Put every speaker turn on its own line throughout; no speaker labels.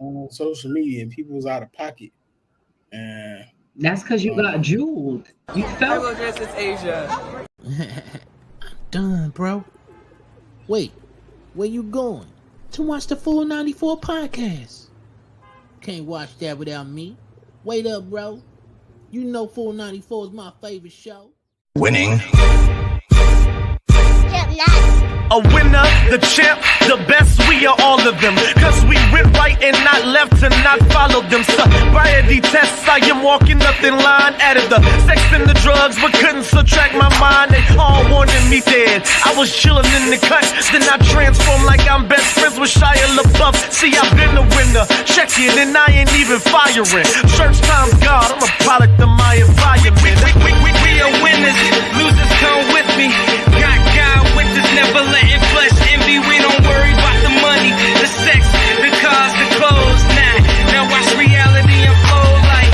on social media and people was out of pocket. And
That's because you got jeweled. You
I
felt.
will dress as Asia.
Done, bro. Wait, where you going? To watch the Full 94 podcast. Can't watch that without me. Wait up, bro. You know Full 94 is my favorite show.
Winning.
A winner, the champ, the best, we are all of them. Cause we went right and not left to not follow them. Sobriety tests, I am walking up in line. Added the sex and the drugs, but couldn't subtract my mind. They all wanted me dead. I was chilling in the cut, then I transformed like I'm best friends with Shia LaBeouf. See, I've been a winner, check it, and I ain't even firing. Church time's God, I'm a product of my environment. We are winners, losers come with me. Got God with us, never letting flesh envy. We don't worry about the money, the sex, the cars, the clothes. Now watch reality unfold like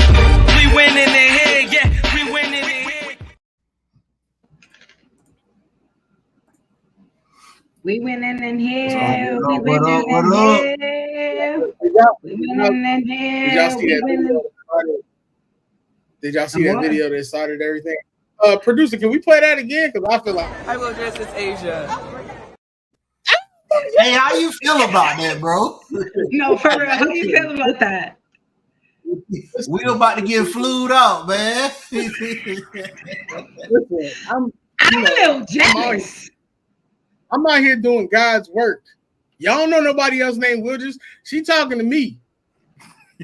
we winning in here, yeah, we winning in here.
We winning in here. We
What
winning
up, what
in
up?
here. We winning in
did y'all
here.
see
We
that video?
winning.
Did y'all see that
What?
video that started everything? Producer, can we play that again? Because I feel like
I will dress as Asia.
Hey, how you feel about that, bro?
No, for real. How do you feel about that?
We about to get flued out, man.
listen,
I'm a little jealous.
I'm out here doing God's work. Y'all don't know nobody else named Wilgers. She talking to me.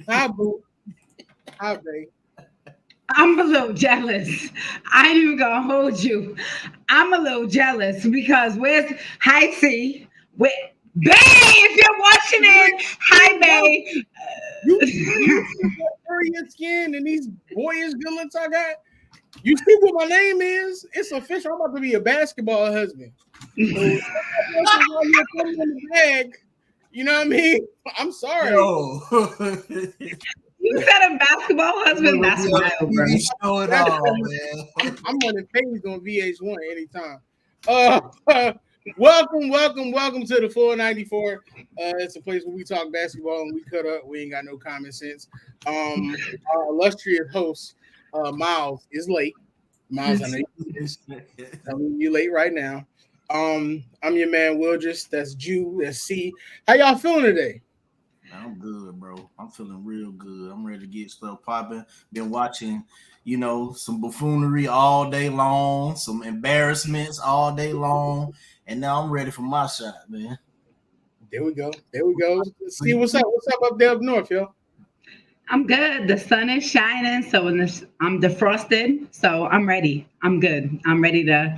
Hi, boo. Hi, babe.
I'm a little jealous. I ain't even gonna hold you. I'm a little jealous because where's hi C? Where Bay, if you're watching it, hi Bay.
You area skin and these boyish good looks I got. You see what my name is? It's official. I'm about to be a basketball husband. So, coming in the bag, you know what I mean? I'm sorry.
Yo.
You said a basketball husband. That's wild, bro.
You show it all, man.
I'm running pays on VH1 anytime. Welcome to the Full 94. It's a place where we talk basketball and we cut up. We ain't got no common sense. Our illustrious host, Miles, is late. Miles, I know you're late right now. I'm your man, Wildress. That's Jew. That's C. How y'all feeling today?
I'm good, bro. I'm feeling real good. I'm ready to get stuff popping. Been watching, some buffoonery all day long, some embarrassments all day long, and now I'm ready for my shot, man.
There we go. See what's up. What's up there up north, yo?
I'm good. The sun is shining, so I'm defrosted, so I'm ready. I'm good. I'm ready to.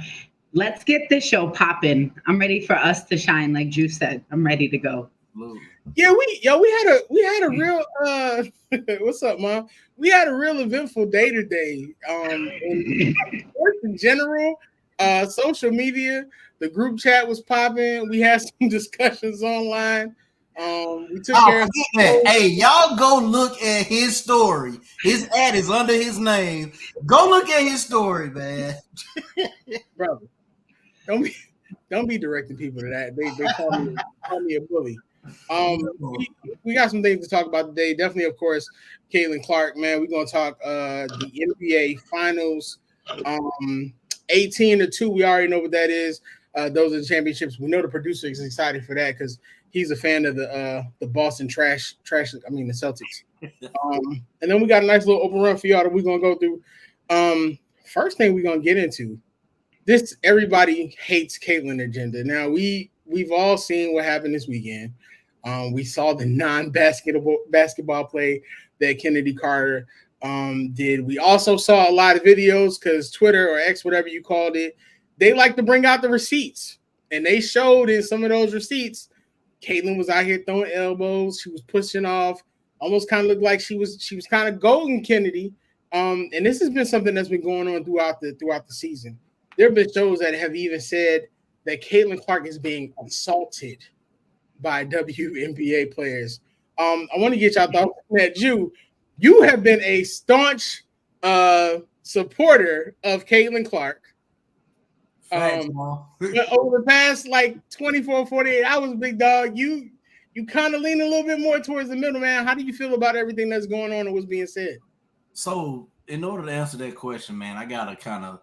Let's get this show popping. I'm ready for us to shine, like Drew said. I'm ready to go.
Yeah, we had a real what's up, Mom? We had a real eventful day today. In general, social media, the group chat was popping. We had some discussions online. We took care of
that. Hey, y'all go look at his story. His ad is under his name. Go look at his story, man.
Brother. Don't be directing people to that. They call me a bully. We got some things to talk about today. Definitely, of course, Caitlin Clark, man. We're gonna talk the NBA Finals. 18-2. We already know what that is. Those are the championships. We know the producer is excited for that because he's a fan of the Boston trash. I mean the Celtics. And then we got a nice little open run for y'all that we're gonna go through. First thing we're gonna get into. This everybody hates Caitlin agenda. Now we've all seen what happened this weekend. We saw the basketball play that Kennedy Carter did. We also saw a lot of videos because Twitter or X, whatever you called it, they like to bring out the receipts. And they showed in some of those receipts, Caitlin was out here throwing elbows. She was pushing off, almost kind of looked like she was kind of golden Kennedy. And this has been something that's been going on throughout the season. There have been shows that have even said that Caitlin Clark is being assaulted by WNBA players. I want to get y'all thoughts on that. You have been a staunch supporter of Caitlin Clark. Over the past 24, 48 hours, big dog, you you kind of lean a little bit more towards the middle, man. How do you feel about everything that's going on and what's being said?
So, in order to answer that question, man, I gotta kind of.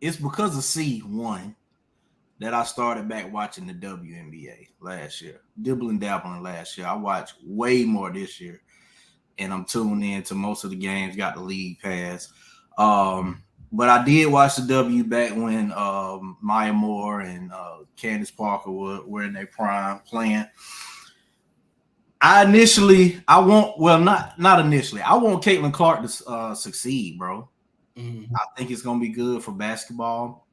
It's because of C1 that I started back watching the WNBA last year, dibbling dabbling last year. I watched way more this year, and I'm tuned in to most of the games. Got the league pass, but I did watch the W back when Maya Moore and Candace Parker were in their prime playing. I want Caitlin Clark to succeed, bro. Mm-hmm. I think it's gonna be good for basketball.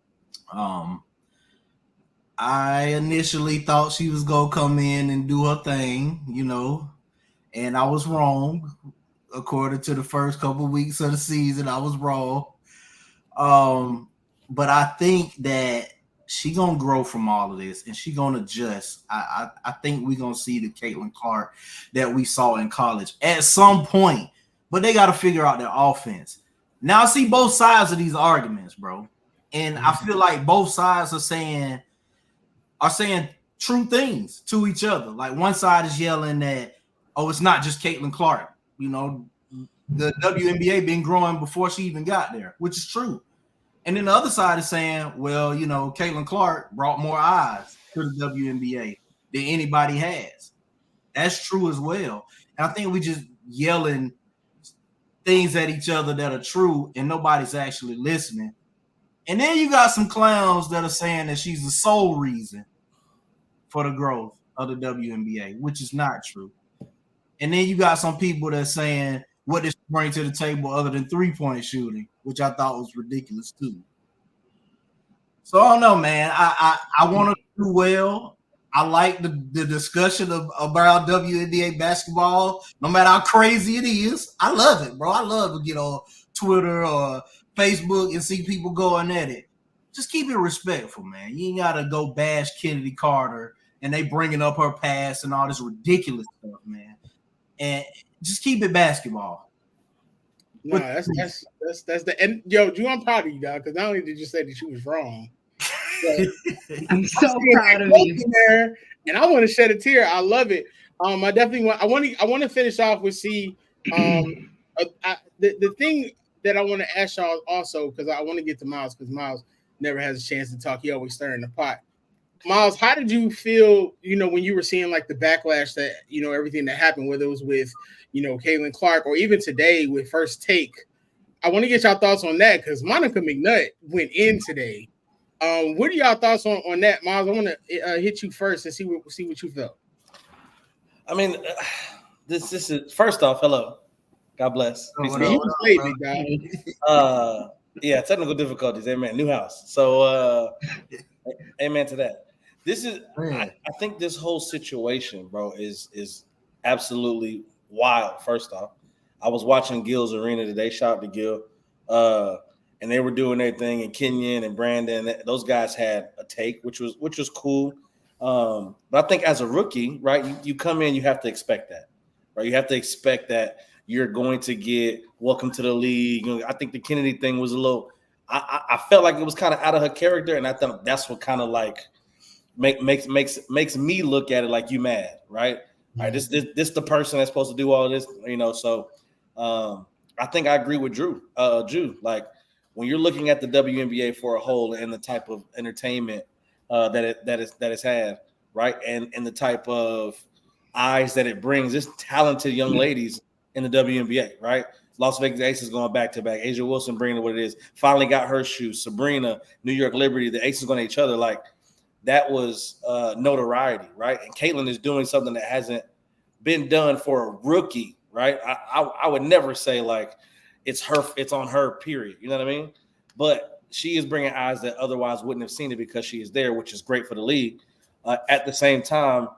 I initially thought she was gonna come in and do her thing, and I was wrong. According to the first couple of weeks of the season, I was wrong. But I think that she gonna grow from all of this, and she gonna adjust. I think we're gonna see the Caitlin Clark that we saw in college at some point, but they got to figure out their offense. Now I see both sides of these arguments, bro, and I feel like both sides are saying true things to each other. Like one side is yelling that, oh, it's not just Caitlin Clark. The WNBA been growing before she even got there, which is true. And then the other side is saying, well, Caitlin Clark brought more eyes to the WNBA than anybody has. That's true as well. And I think we just yelling things at each other that are true and nobody's actually listening. And then you got some clowns that are saying that she's the sole reason for the growth of the WNBA, which is not true. And then you got some people that are saying, what does she bring to the table other than three-point shooting, which I thought was ridiculous too. So I don't know, man. I want to do well. I like the discussion about WNBA basketball, no matter how crazy it is. I love it, bro. I love to get on Twitter or Facebook and see people going at it. Just keep it respectful, man. You ain't got to go bash Kennedy Carter and they bringing up her past and all this ridiculous stuff, man. And just keep it basketball.
No, that's the end. Yo, Drew, I'm proud of you, dog, because not only did you say that she was wrong,
I'm so proud of you.
There, and I want to shed a tear. I love it. I definitely want. I want to finish off with the thing that I want to ask y'all also, because I want to get to Miles, because Miles never has a chance to talk. He always stirring the pot. Miles, how did you feel, when you were seeing like the backlash that, everything that happened, whether it was with, Caitlin Clark or even today with First Take? I want to get y'all thoughts on that because Monica McNutt went in today. What are y'all thoughts on that, Miles? I want to hit you first and see what you felt.
I mean, this is first off, hello, God bless. Yeah, technical difficulties. Amen. New house. So, amen to that. This is, I think this whole situation, bro, is absolutely wild. First off, I was watching Gil's Arena today. Shout out to Gil. And they were doing their thing, and Kenyon and Brandon, those guys had a take, which was cool. But I think as a rookie, right, you come in, you have to expect that, right? You have to expect that you're going to get welcome to the league. I think the Kennedy thing was a little. I felt like it was kind of out of her character, and I thought that's what kind of like makes me look at it like you mad, right? Mm-hmm. Right, this the person that's supposed to do all this, So I think I agree with Drew. Like when you're looking at the WNBA for a whole and the type of entertainment that it's had, right, and the type of eyes that it brings, it's talented young ladies in the WNBA, right? Las Vegas Aces going back to back. Asia Wilson bringing what it is. Finally got her shoes. Sabrina, New York Liberty. The Aces going at each other. Like that was notoriety, right? And Caitlin is doing something that hasn't been done for a rookie, right? I would never say like it's on her. Period. You know what I mean? But she is bringing eyes that otherwise wouldn't have seen it because she is there, which is great for the league. At the same time.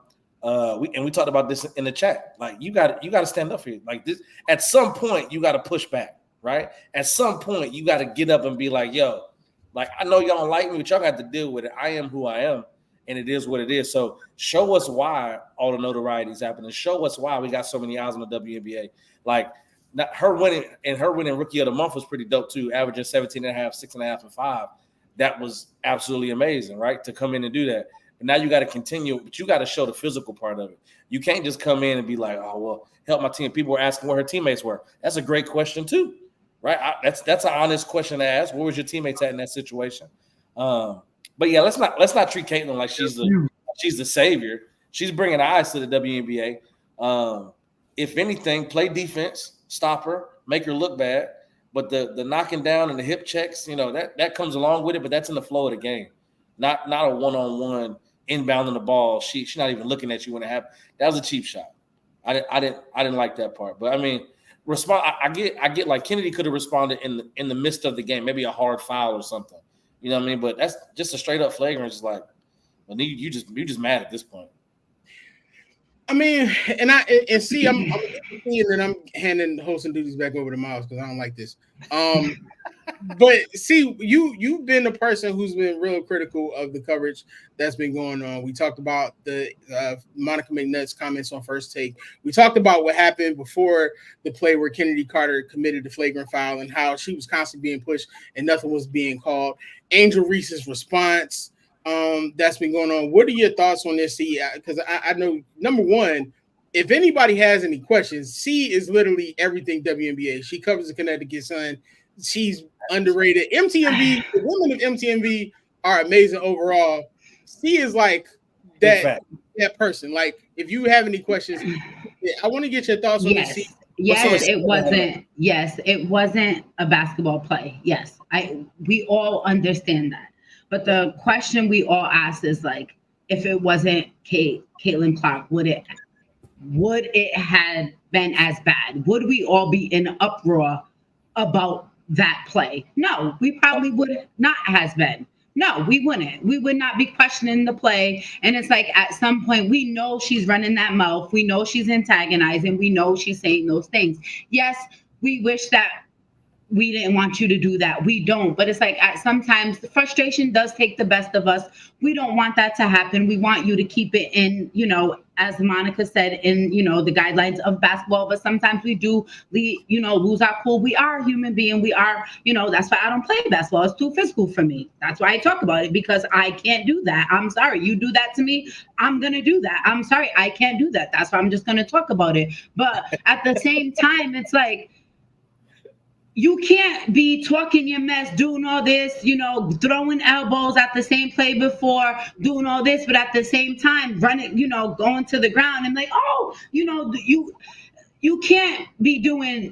We talked about this in the chat. Like you got to stand up for you. Like this, at some point you got to push back, right? At some point you got to get up and be like, "Yo, like I know y'all don't like me, but y'all got to deal with it. I am who I am, and it is what it is." So show us why all the notoriety is happening. Show us why we got so many eyes on the WNBA. Like her winning Rookie of the Month was pretty dope too, averaging 17.5, 6.5, and 5. That was absolutely amazing, right? To come in and do that. And now you got to continue, but you got to show the physical part of it. You can't just come in and be like, oh, well, help my team. People were asking where her teammates were. That's a great question too, right? That's an honest question to ask. Where was your teammates at in that situation? But yeah, let's not treat Caitlin like she's the savior. She's bringing eyes to the WNBA. If anything, play defense, stop her, make her look bad. But the knocking down and the hip checks, that comes along with it. But that's in the flow of the game, not a one-on-one inbounding the ball. She's not even looking at you when it happened. That was a cheap shot. I didn't like that part. But I mean, I get like Kennedy could have responded in the midst of the game, maybe a hard foul or something. You know what I mean? But that's just a straight up flagrant. It's like, well, you just mad at this point.
I mean, I'm seeing that I'm handing hosting duties back over to Miles because I don't like this. But see, you've been a person who's been real critical of the coverage that's been going on. We talked about the Monica McNutt's comments on First Take. We talked about what happened before the play where Kennedy Carter committed the flagrant foul and how she was constantly being pushed and nothing was being called. Angel Reese's response that's been going on. What are your thoughts on this? See, because I know, number one, if anybody has any questions, C is literally everything WNBA. She covers the Connecticut Sun. She's underrated. MTMV, the women of MTMV are amazing overall. C is like that person. Like, if you have any questions, I want to get your thoughts on this.
Yes, it wasn't a basketball play. Yes, we all understand that. But the question we all ask is like, if it wasn't Caitlin Clark, would it have been as bad? Would we all be in an uproar about that play? No, we probably would not have been. No, we wouldn't. We would not be questioning the play. And it's like, at some point, we know she's running that mouth. We know she's antagonizing. We know she's saying those things. Yes, we wish that we didn't want you to do that. We don't. But it's like, sometimes the frustration does take the best of us. We don't want that to happen. We want you to keep it in, as Monica said, in, the guidelines of basketball. But sometimes we do, lose our cool. We are a human being. We are, that's why I don't play basketball. It's too physical for me. That's why I talk about it, because I can't do that. I'm sorry. You do that to me, I'm going to do that. I'm sorry. I can't do that. That's why I'm just going to talk about it. But at the same time, it's like, you can't be talking your mess, doing all this, throwing elbows at the same play before, doing all this, but at the same time running, going to the ground and like, you can't be doing,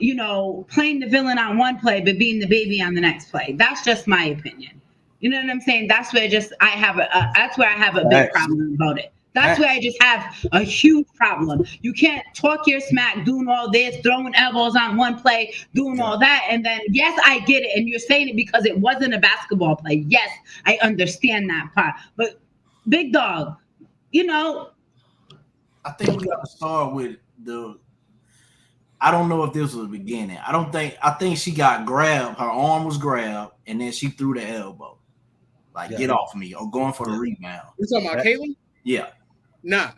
playing the villain on one play, but being the baby on the next play. That's just my opinion. You know what I'm saying? That's where I have a big problem about it. That's where I just have a huge problem. You can't talk your smack, doing all this, throwing elbows on one play, doing all that. And then, yes, I get it. And you're saying it because it wasn't a basketball play. Yes, I understand that part. But big dog,
I think we got to start with I don't know if this was the beginning. I think she got grabbed. Her arm was grabbed, and then she threw the elbow. Like, get off me, or going for the rebound.
You talking about Caitlin?
Yeah.
Nah.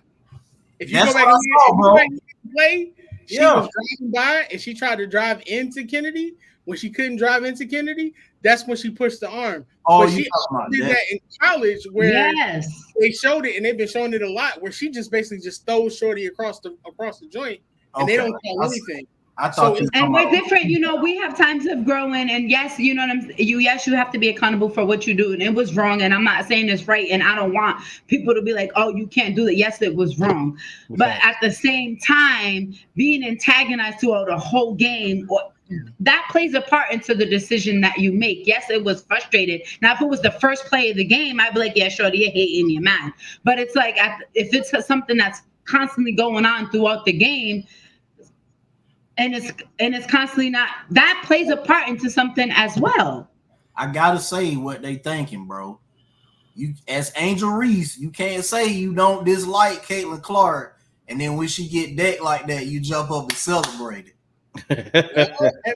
If you go back and play, she was driving by and she tried to drive into Kennedy. When she couldn't drive into Kennedy, that's when she pushed the arm.
Oh,
but she did that in college where they showed it, and they've been showing it a lot, where she just basically just throws Shorty across the joint, and they don't call anything.
I thought
and we're different, we have times of growing, and yes, you have to be accountable for what you do, and it was wrong, and I'm not saying it's right, and I don't want people to be like, oh, you can't do that. Yes, it was wrong. But at the same time, being antagonized throughout a whole game, that plays a part into the decision that you make. Yes, it was frustrated. Now, if it was the first play of the game, I'd be like, yeah, Shorty, you're hating your man. But it's like, if it's something that's constantly going on throughout the game, and it's constantly not, that plays a part into something as well.
I gotta say what they thinking, bro. You, as Angel Reese, you can't say you don't dislike Caitlin Clark, and then when she get decked like that, you jump up and celebrate it.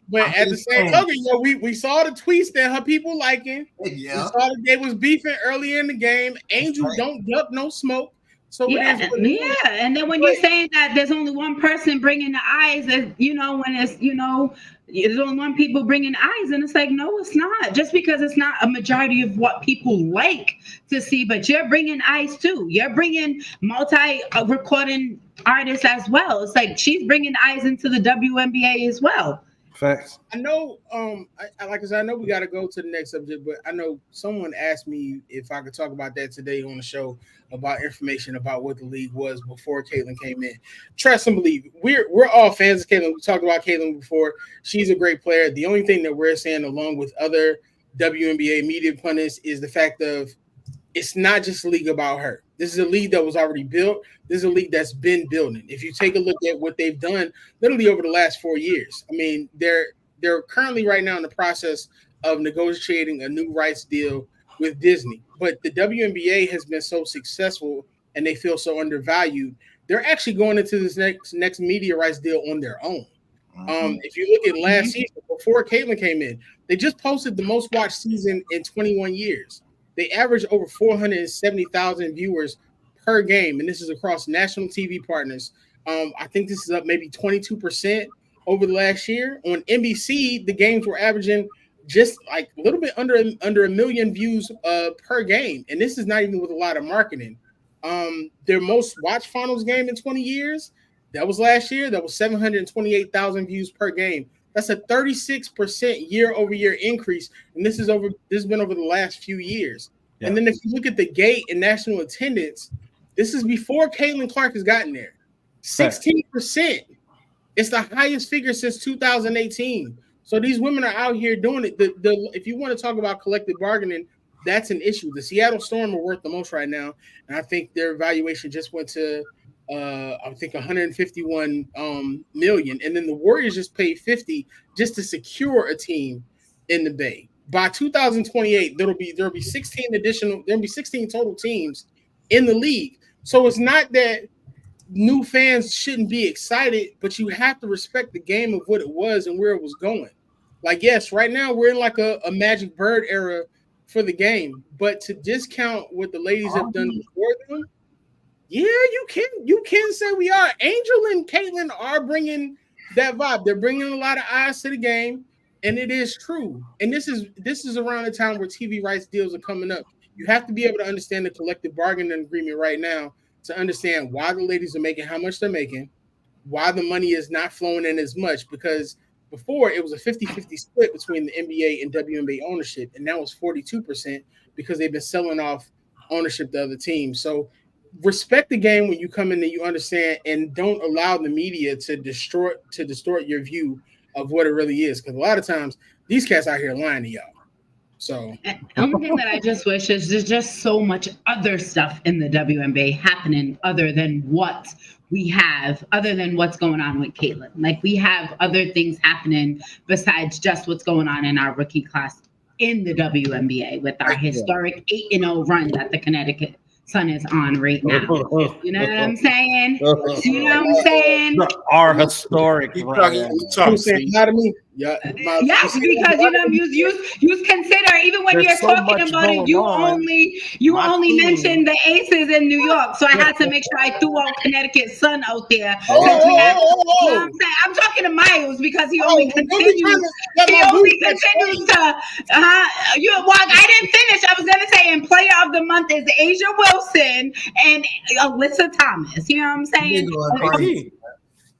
But at the same token, we saw the tweets that her people liking.
Yeah,
we saw that they was beefing earlier in the game. Angel don't duck no smoke. So
yeah,
it is what it is.
and then when you're saying that there's only one person bringing the eyes, when it's there's only one people bringing eyes, and it's like, no, it's not. Just because it's not a majority of what people like to see, but you're bringing eyes too. You're bringing recording artists as well. It's like she's bringing eyes into the WNBA as well.
Facts.
I know, like I said, I know we got to go to the next subject, but I know someone asked me if I could talk about that today on the show about information about what the league was before Caitlin came in. Trust and believe, we're all fans of Caitlin. We talked about Caitlin before. She's a great player. The only thing that we're saying, along with other WNBA media pundits, is the fact of it's not just a league about her. This is a league that was already built. This is a league that's been building. If you take a look at what they've done literally over the last 4 years, I mean, they're currently right now in the process of negotiating a new rights deal with Disney. But the WNBA has been so successful and they feel so undervalued. They're actually going into this next media rights deal on their own. If you look at last season, before Caitlin came in, they just posted the most watched season in 21 years. They average over 470,000 viewers per game, and this is across national TV partners. I think this is up maybe 22% over the last year. On NBC, the games were averaging just like a little bit under a million views per game, and this is not even with a lot of marketing. Their most watched finals game in 20 years, that was last year. That was 728,000 views per game. That's a 36% year-over-year increase, and this has been over the last few years. Yeah. And then if you look at the gate and national attendance, this is before Caitlin Clark has gotten there. 16%. It's the highest figure since 2018. So these women are out here doing it. If you want to talk about collective bargaining, that's an issue. The Seattle Storm are worth the most right now, and I think their valuation just went to I think 151 million, and then the Warriors just paid 50 just to secure a team in the Bay. By 2028, there'll be 16 total teams in the league. So it's not that new fans shouldn't be excited, but you have to respect the game of what it was and where it was going. Like, yes, right now we're in like a Magic Bird era for the game, but to discount what the ladies have done before them, yeah, you can say we are. Angel and Caitlin are bringing that vibe. They're bringing a lot of eyes to the game, and it is true. And this is around the time where TV rights deals are coming up. You have to be able to understand the collective bargaining agreement right now to understand why the ladies are making how much they're making, why the money is not flowing in as much, because before it was a 50-50 split between the NBA and WNBA ownership, and now it's 42% because they've been selling off ownership to other teams. So respect the game when you come in and you understand, and don't allow the media to distort your view of what it really is. Because a lot of times these cats out here lying to y'all. So
the only thing that I just wish is there's just so much other stuff in the WNBA happening other than what we have, other than what's going on with Caitlin. Like, we have other things happening besides just what's going on in our rookie class in the WNBA with our historic 8-0 run that the Connecticut Sun is on right now. You know what I'm saying? You know what I'm saying?
Our historic run.
Yes,
because you consider, even when you're
so
talking about it, you only mentioned the Aces in New York. So I had to make sure I threw out Connecticut Sun out there. I'm talking to Miles because he only continues to I didn't finish. I was gonna say, and player of the month is Asia Wilson and Alyssa Thomas. You know what I'm saying?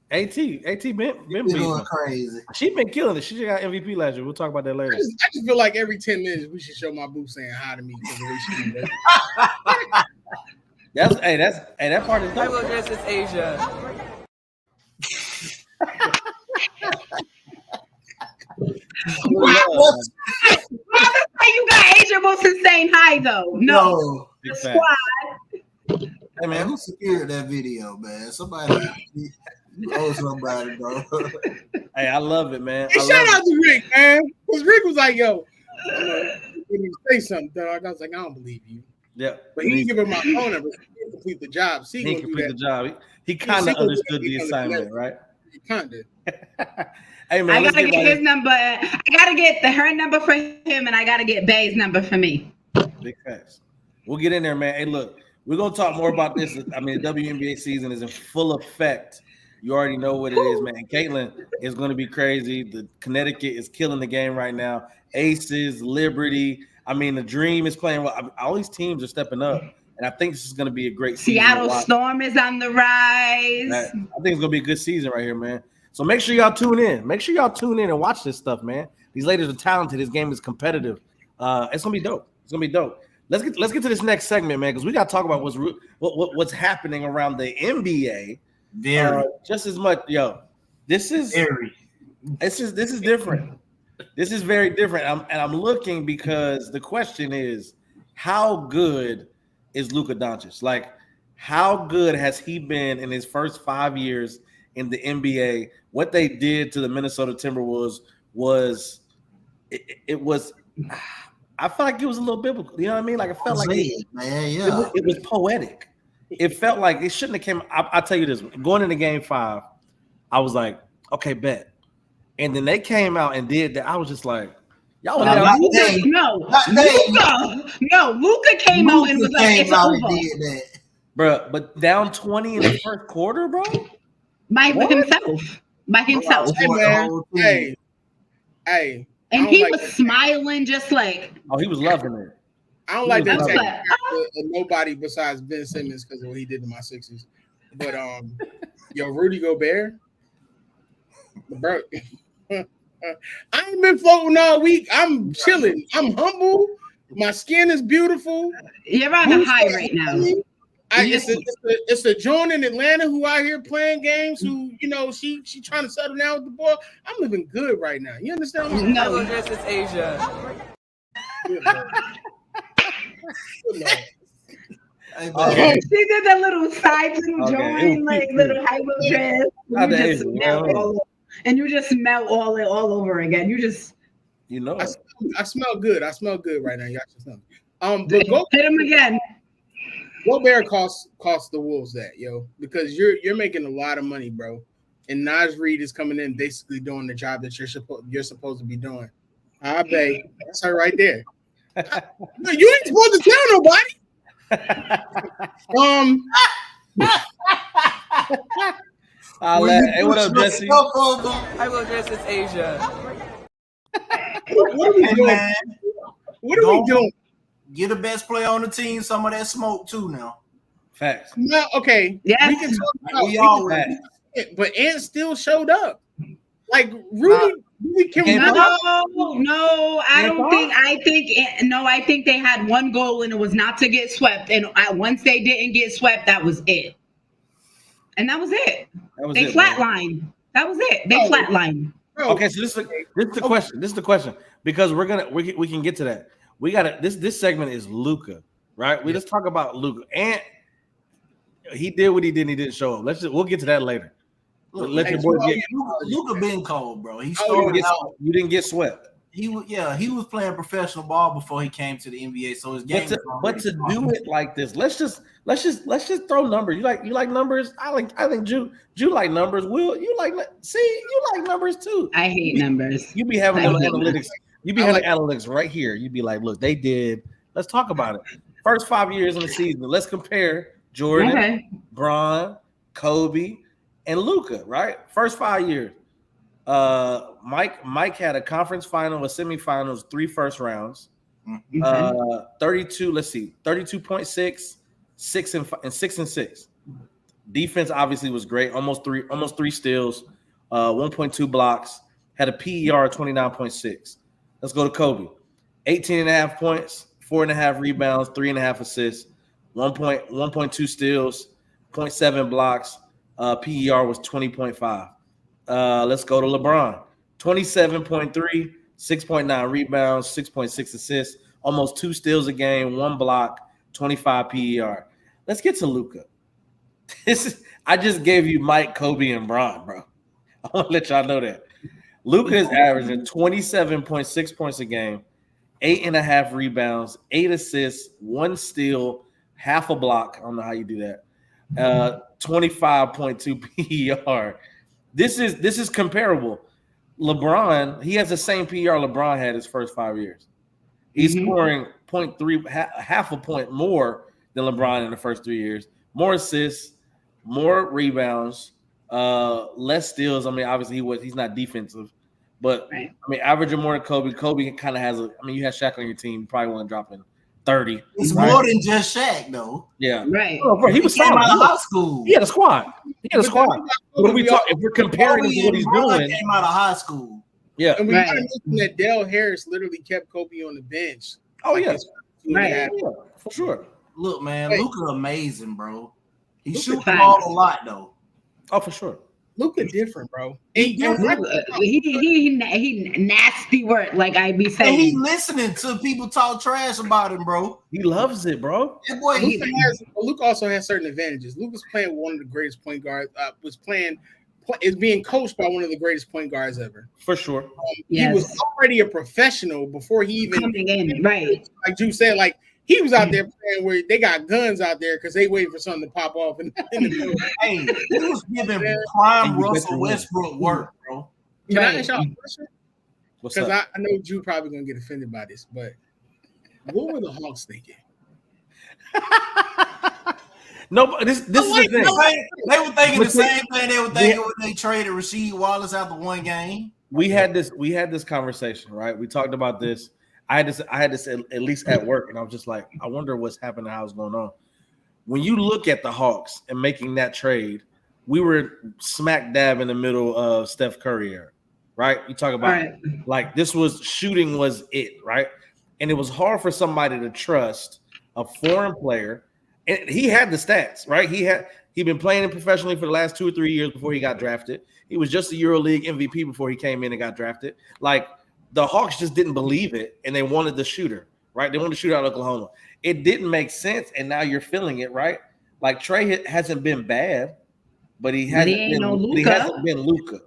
AT been
going crazy.
She been killing it. She just got MVP last year. We'll talk about that later.
I just feel like every 10 minutes we should show my boo saying hi to me.
That part is
I will dress as Asia.
You got Asia Wilson saying hi though. No. The squad.
Hey man, who secured that video, man? Somebody. Oh, somebody, bro.
Hey, I love it, man.
Hey, shout out to Rick, man. Because Rick was like, yo, say something, dog. I was like, I don't believe you.
Yeah.
But he didn't give him my phone number. He didn't complete the job.
He didn't complete the job. He kind of understood the assignment, right?
He kind of.
Hey, man,
I got to get his number. I got to get her number for him, and I got to get Bay's number for me.
Big facts. We'll get in there, man. Hey, look. We're gonna talk more about this. I mean, the WNBA season is in full effect. You already know what it is, man. Caitlin is going to be crazy. The Connecticut is killing the game right now. Aces, Liberty. I mean, the Dream is playing well. I mean, all these teams are stepping up, and I think this is going to be a great season.
Seattle Storm is on the rise.
I think it's going to be a good season right here, man. So make sure y'all tune in. Make sure y'all tune in and watch this stuff, man. These ladies are talented. This game is competitive. It's going to be dope. It's going to be dope. Let's get to this next segment, man, because we got to talk about what's happening around the NBA. Just as much, yo. This is different. This is very different. I'm looking because the question is, how good is Luka Doncic? Like, how good has he been in his first 5 years in the NBA? What they did to the Minnesota Timberwolves was it was. I felt like it was a little biblical. You know what I mean? Like, it felt like it was poetic. It felt like it shouldn't have came. I'll tell you this. Going into Game 5, I was like, okay, bet. And then they came out and did that. I was just like, y'all was
Luka came out and was like, it's over.
Bro, but down 20 in the first quarter, bro?
By himself.
Hey.
And he was smiling just like.
Oh, he was loving it.
I don't like that nobody besides Ben Simmons because of what he did to my Sixers. But yo, Rudy Gobert, bro. I ain't been floating all week. I'm chilling. I'm humble. My skin is beautiful.
You're on a high right now.
It's a Joan in Atlanta who out here playing games. Who she trying to settle down with the ball. I'm living good right now. You understand?
No, this is Asia.
She did that little side little joint, like little high dress. And you just smell all over again.
I smell good. I smell good right now. Y'all should smell. But
hit him again.
Gobert cost the Wolves that, yo, because you're making a lot of money, bro. And Naz Reid is coming in basically doing the job that you're supposed to be doing. I bet that's her right there. No, you ain't supposed to tell nobody.
Hey, what up, Jesse?
I will dress as Asia.
What are we doing? What are we doing?
Get the best player on the team some of that smoke too now.
Facts.
No, okay.
Yeah.
We can talk about but Ant still showed up. Like Rudy came
No, I think they had one goal and it was not to get swept. And once they didn't get swept, that was it. And that was it. They flatlined. That was it. They flatlined.
Okay, so this is the question. This is the question because we can get to that. We got this segment is Luka, right? We just talk about Luka, and he did what he did. And he didn't show up. We'll get to that later.
Look, Luka been cold, bro. He started out.
You didn't get swept.
He was playing professional ball before he came to the NBA. So his game.
But to do it like this, let's just throw numbers. You like numbers? I think Jew like numbers. Will you like numbers too?
I hate numbers.
You be having analytics. You be having analytics right here. You'd be like, look, they did. Let's talk about it. First 5 years in the season. Let's compare Jordan, Bron, Kobe, and Luka. Right, first 5 years. Mike had a conference final, a semifinals, 3 first rounds. 32. Let's see, 32.6, 6 and 6. Defense obviously was great. Almost three steals, 1.2 blocks. Had a PER of 29.6. Let's go to Kobe. 18.5 points, 4.5 rebounds, 3.5 assists, 1.2 steals, 0.7 blocks. PER was 20.5. Let's go to LeBron. 27.3, 6.9 rebounds, 6.6 assists, almost 2 steals a game, 1 block, 25 PER. Let's get to Luka. I just gave you Mike, Kobe, and Bron, bro. I want to let y'all know that. Luka is averaging 27.6 points a game, 8.5 rebounds, 8 assists, 1 steal, half a block. I don't know how you do that. 25.2 PER. This is comparable. LeBron, he has the same PER LeBron had his first 5 years. He's scoring 0.3, half a point more than LeBron in the first 3 years. More assists, more rebounds, less steals. I mean, obviously he's not defensive, but
Right.
I mean, averaging more than Kobe. Kobe kind of has you had Shaq on your team, you probably want to drop in 30.
It's more than just Shaq, though.
Yeah,
Right.
Oh, bro, he was
came
solid.
out of high school.
He had a squad. But if we're comparing him to what he's doing,
came out of high school.
Yeah,
and we gotta mention that Dale Harris literally kept Kobe on the bench.
Oh yeah,
right.
Yeah, for sure.
Look, man, Luka amazing, bro. He shoots the
fine.
ball a lot, though.
Oh, for sure.
Luka different, bro.
He nasty work, like I be saying.
And he listening to people talk trash about him, bro.
He loves it, bro.
That boy,
Luka also has certain advantages. Luka's playing with one of the greatest point guards. Is being coached by one of the greatest point guards ever.
For sure.
He was already a professional before he even
coming in, right?
Like Drew said, like he was out there playing where they got guns out there because they waiting for something to pop off. In the middle.
Hey, he was giving prime Russell Westbrook work, bro.
Can I ask y'all a question?
Because
I know Drew probably gonna get offended by this, but what were the Hawks thinking?
No, but this is the thing.
They were thinking the same thing they were thinking when they traded Rasheed Wallace after one game.
We had this conversation, right? We talked about this. I had this at least at work, and I was just like, I wonder what's happening, how's going on. When you look at the Hawks and making that trade, we were smack dab in the middle of Steph Curry era, right? You talk about like this was shooting was it, right? And it was hard for somebody to trust a foreign player. And he had the stats, right? He'd been playing professionally for the last 2 or 3 years before he got drafted. He was just a EuroLeague MVP before he came in and got drafted. Like the Hawks just didn't believe it, and they wanted the shooter, right? They wanted to shoot out Oklahoma. It didn't make sense, and now you're feeling it, right? Like Trey hasn't been bad, but he hasn't been Luka,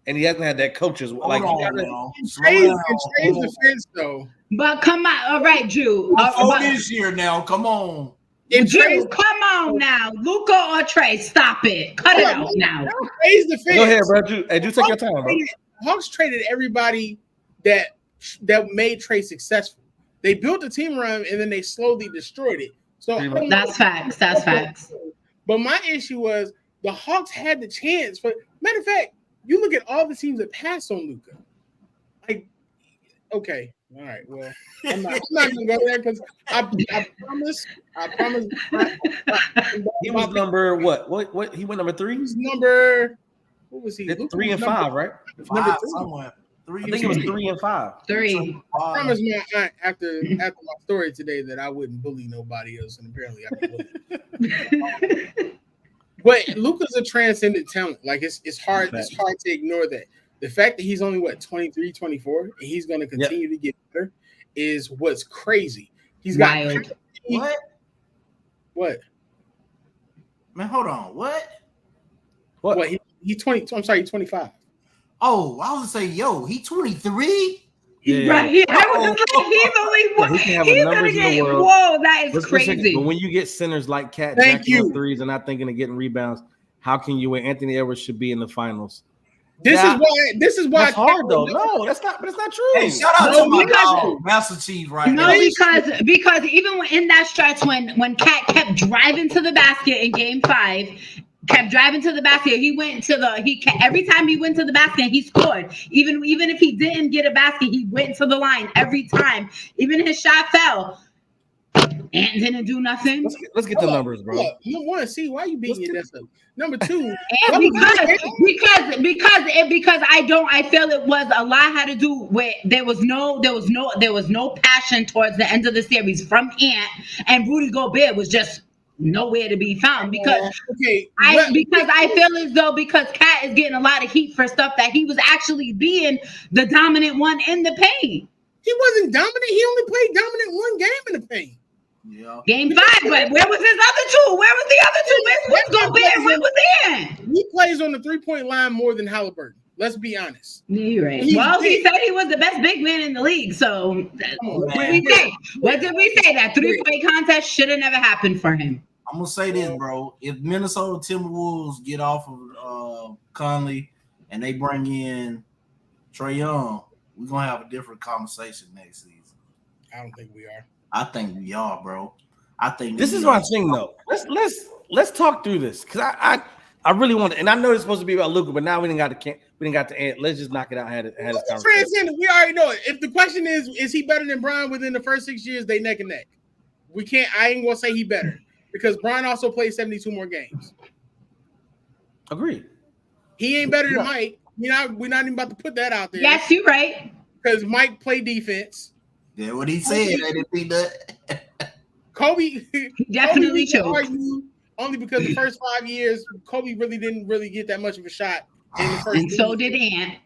and he hasn't had that coaches like.
Trey's defense though.
But come on, all right, Drew.
This year now, come on.
Drew, come on now, Luka or Trey, stop it, cut it out now.
Trey's defense.
Go ahead, bro. Drew, take your time, bro.
Hawks traded everybody that made Trey successful. They built a team around him and then they slowly destroyed it. So
that's facts. That's facts.
But my issue was the Hawks had the chance. But matter of fact, you look at all the teams that passed on Luka. Like, okay, all right. Well, I'm not gonna go there because I promise.
He was number what? What? He went number 3.
He was number. What was he?
3 and 5, right?
Number 3.
I think it was 3 and 5.
3.
I promised my aunt after my story today that I wouldn't bully nobody else, and apparently I bullied. But Luka's a transcendent talent. Like it's hard to ignore that. The fact that he's only 23, 24, and he's going to continue to get better is what's crazy. He's got
wild.
What?
Man, hold on. What?
He's 20. I'm sorry, he's 25.
Oh, I was gonna say, he 23.
Yeah.
Right. I was just like, he's only he's gonna get. Whoa, that is crazy.
But when you get centers like Cat
Thank
jacking
you.
up threes and not thinking of getting rebounds, how can you? Anthony Edwards should be in the finals.
This is why
it's hard though. No, that's not. But it's not true.
Hey, shout out to my dog, Master Chief, right now.
No, because even in that stretch when Cat kept driving to the basket in Game 5. Kept driving to the basket. Every time he went to the basket, he scored. Even if he didn't get a basket, he went to the line every time. Even his shot fell. And didn't do nothing.
Let's get the numbers, bro.
Number 1, see why you beating your desk up. Number 2,
because I feel it was a lot had to do with there was no passion towards the end of the series from Ant, and Rudy Gobert was just nowhere to be found because I feel as though because Cat is getting a lot of heat for stuff that he was actually being the dominant one in the paint.
He wasn't dominant. He only played dominant one game in the paint.
Yeah.
Game 5, but where was his other 2? Where was the other 2? Where's Gobert? Where was he?
He plays on the 3-point line more than Halliburton. Let's be honest.
You're right. He said he was the best big man in the league. So what did we say? What did we say? That 3-point contest should have never happened for him.
I'm gonna say this, bro. If Minnesota Timberwolves get off of Conley and they bring in Trae Young, we're gonna have a different conversation next season.
I don't think we are.
I think we are, bro. I think
this is my thing though. Let's talk through this because I really want to, and I know it's supposed to be about Luka, but now we didn't got to end. Let's just knock it out. Had this conversation.
We already know it. If the question is he better than Brian within the first 6 years, they neck and neck. We can't. I ain't gonna say he better because Brian also played 72 more games.
Agreed.
He ain't better than Mike. We're not even about to put that out there.
Yes, you're right.
Because Mike played defense.
Yeah, what he said. I didn't think that.
Kobe
definitely choked.
Only because the first 5 years, Kobe didn't get that much of a shot in the first.
And so did Ant.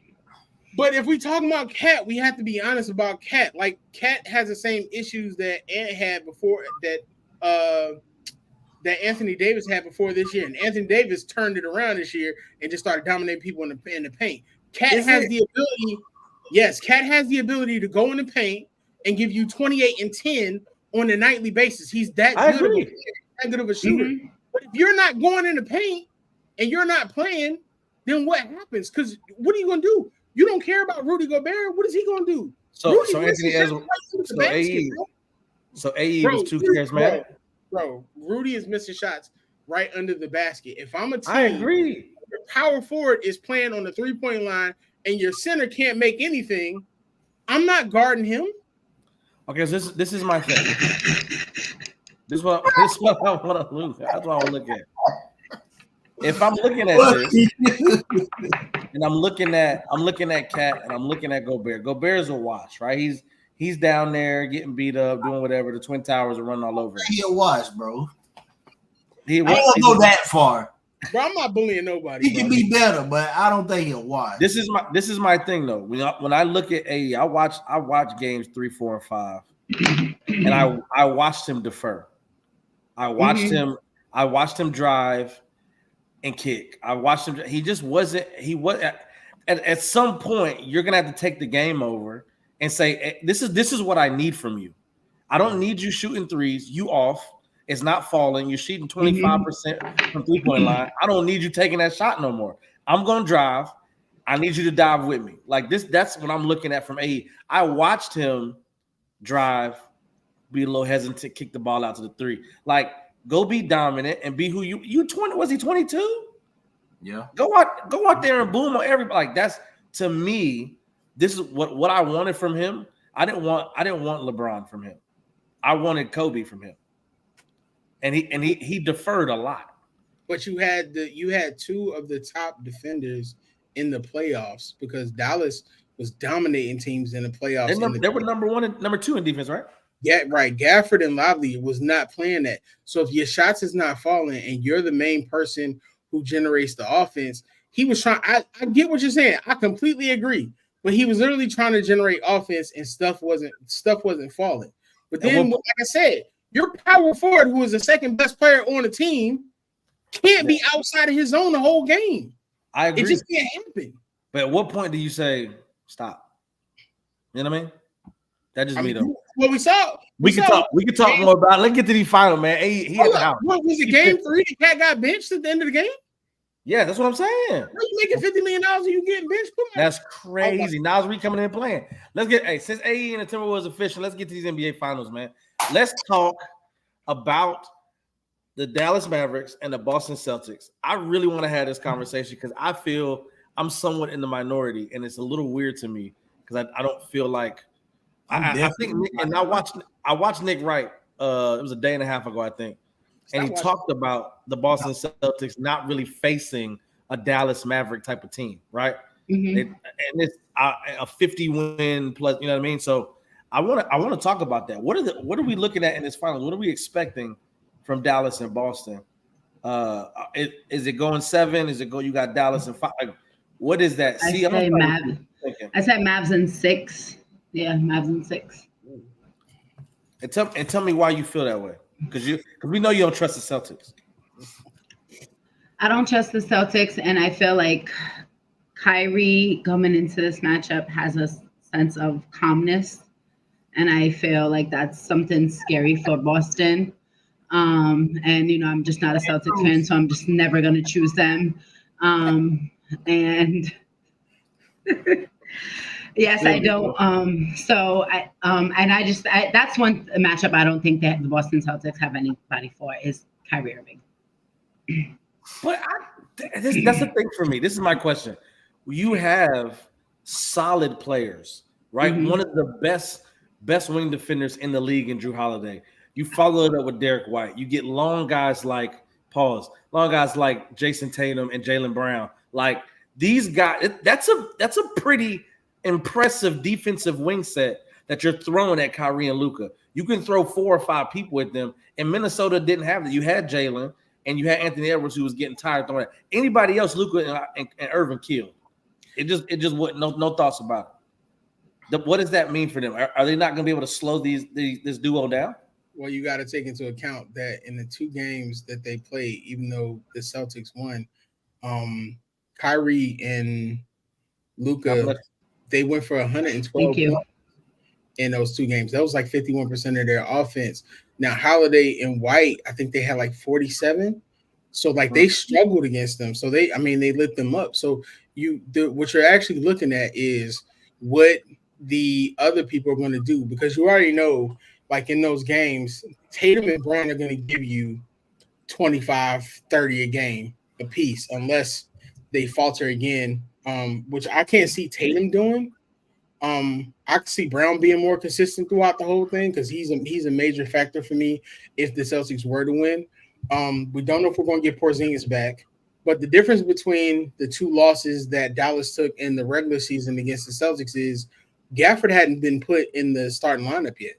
But if we talk about Cat, we have to be honest about Cat. Like Cat has the same issues that Ant had before that Anthony Davis had before this year, and Anthony Davis turned it around this year and just started dominating people in the paint. Cat has the ability. Yes, Cat has the ability to go in the paint and give you 28 and 10 on a nightly basis. He's that good of a shooter. Mm-hmm. But if you're not going in the paint and you're not playing, then what happens? Because what are you going to do? You don't care about Rudy Gobert. What is he going to do?
So Anthony AE was too charismatic.
Bro, Rudy is missing shots right under the basket. If I'm a team,
I agree.
Your power forward is playing on the 3-point line and your center can't make anything, I'm not guarding him. Okay,
so this is my thing. This is what I want to lose. That's what I want to look at. If I'm looking at this, and I'm looking at Cat, and I'm looking at Gobert. Gobert is a wash, right? He's down there getting beat up, doing whatever. The Twin Towers are running all over him.
He a wash, bro.
I
don't go that far.
Bro, I'm not bullying nobody.
He can be better, but I don't think he'll watch.
This is my thing though. When I look at AE, I watch games 3, 4, and 5, and I watched him defer. I watched him. I watched him drive and kick. I watched him. He just wasn't. He was at some point. You're gonna have to take the game over and say, "This is what I need from you. I don't need you shooting threes. You off. It's not falling. You're shooting 25% from 3-point line. I don't need you taking that shot no more. I'm going to drive. I need you to dive with me." Like this, that's what I'm looking at from AE. I watched him drive, be a little hesitant, kick the ball out to the 3. Like, go be dominant and be who you 20. Was he 22?
Yeah.
Go out there and boom on everybody. Like, that's, to me, this is what I wanted from him. I didn't want LeBron from him. I wanted Kobe from him. And he deferred a lot. But
you had 2 of the top defenders in the playoffs because Dallas was dominating teams in the playoffs.
They were number 1 and number 2 in defense, right?
Yeah, right. Gafford and Lively was not playing that. So if your shots is not falling and you're the main person who generates the offense, he was trying. I get what you're saying. I completely agree. But he was literally trying to generate offense and stuff wasn't falling. But then, like I said, your power forward, who is the second best player on the team, can't be outside of his zone the whole game.
I agree.
It just can't happen.
But at what point do you say stop? You know what I mean? That just me though.
Well, we can
talk more about it. Let's get to the final, man. He at the house.
What was it, game 3? The Cat got benched at the end of the game?
Yeah, that's what I'm saying.
You making $50 million and you getting benched?
That's crazy. Now's we coming in and playing. Let's get since AE and the Timberwolves official, let's get to these NBA finals, man. Let's talk about the Dallas Mavericks and the Boston Celtics. I really want to have this conversation because I feel I'm somewhat in the minority, and it's a little weird to me because I don't feel like I think Nick, and I watched Nick Wright. It was a day and a half ago, I think, and he talked about the Boston Celtics not really facing a Dallas Maverick type of team, right? Mm-hmm. And it's a 50-win plus. You know what I mean? So I want to talk about that. What are we looking at in this finals? What are we expecting from Dallas and Boston? Is it going 7? Is it go? You got Dallas and 5. What is that?
I said Mavs in 6. Yeah, Mavs in 6.
And tell me why you feel that way. Because we know you don't trust the Celtics.
I don't trust the Celtics, and I feel like Kyrie coming into this matchup has a sense of calmness, and I feel like that's something scary for Boston. And I'm just not a Celtics fan, so I'm just never going to choose them. And Yes, I don't. So that's one matchup I don't think that the Boston Celtics have anybody for is Kyrie Irving.
But that's the thing for me. This is my question. You have solid players, right?
Mhm.
One of the best wing defenders in the league in Drew Holiday. You follow it up with Derek White. You get long guys like Jason Tatum and Jaylen Brown. Like these guys, that's a pretty impressive defensive wing set that you're throwing at Kyrie and Luka. You can throw 4 or 5 people at them, and Minnesota didn't have that. You had Jalen and you had Anthony Edwards who was getting tired throwing it. Anybody else, Luka and Irving killed. It just wasn't no thoughts about it. What does that mean for them? Are they not going to be able to slow this duo down?
Well, you got to take into account that in the 2 games that they played, even though the Celtics won, Kyrie and Luka, they went for 112 points in those 2 games. That was like 51% of their offense. Now, Holiday and White, I think they had like 47. So, like, they struggled against them. So, they lit them up. So, what you're actually looking at is what the other people are going to do, because you already know, like, in those games, Tatum and Brown are going to give you 25, 30 a game apiece unless they falter again, which I can't see Tatum doing. I can see Brown being more consistent throughout the whole thing because he's a major factor for me if the Celtics were to win. We don't know if we're going to get Porzingis back, but the difference between the 2 losses that Dallas took in the regular season against the Celtics is Gafford hadn't been put in the starting lineup yet.